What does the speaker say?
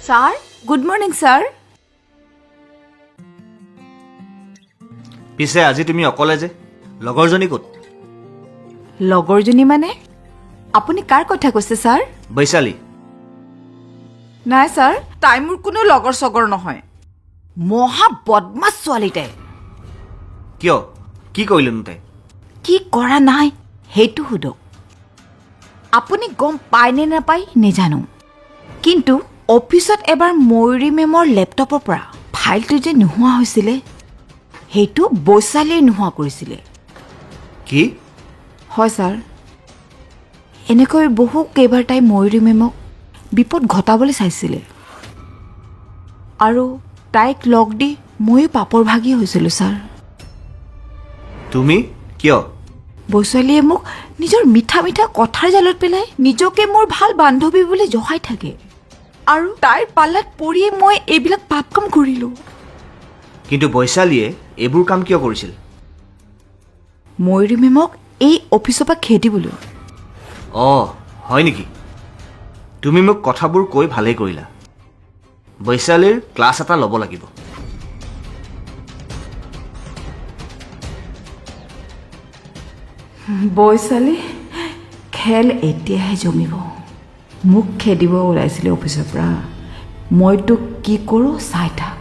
Sir, good morning, sir. পিছে আজি তুমি অকলে যে লগৰজনী ক'ত? লগৰজনী মানে আপুনি কাৰ কথা কৈছে স্যাৰ? বৈশালী। নাই স্যাৰ, তাই মোৰ কোনো লগৰ সগৰ নহয়। মহা বদমাছ ছোৱালী তাই। কিয় কি কৰিলেনো তাই? কি কৰা নাই সেইটো সুধক। আপুনি গম পায় নে নাপায় নেজানো, কিন্তু অফিচত এবাৰ ময়ূৰী মেমৰ লেপটপৰ পৰা ফাইলটো যে নোহোৱা হৈছিলে সেইটো বৈশালীয়ে নোহোৱা কৰিছিলে। কি? হয় ছাৰ, এনেকৈ বহু কেইবাৰ তাই ময়ূৰী মেমক বিপদ ঘটাবলৈ চাইছিলে আৰু তাইক লগ দি ময়ো পাপৰ ভাগি হৈছিলোঁ ছাৰ। তুমি কিয়? বৈশালীয়ে মোক নিজৰ মিঠা মিঠা কথাৰ জালত পেলাই নিজকে মোৰ ভাল বান্ধৱী বুলি জহাই থাকে আৰু তাইৰ পাল্লাত পৰিয়ে মই এইবিলাক পাপ কাম কৰিলোঁ। কিন্তু বৈশালীয়ে এইবোৰ কাম কিয় কৰিছিল? ময়ূৰী মেমক এই অফিচৰ পৰা খেদিবলৈ। অঁ হয় নেকি? তুমি মোক কথাবোৰ কৈ ভালেই কৰিলা। বৈশালীৰ ক্লাছ এটা ল'ব লাগিব। বৈশালী খেল এতিয়াহে জমিব। মোক খেদিব ওলাইছিলে অফিচৰ পৰা, মই তোক কি কৰোঁ চাই থাক।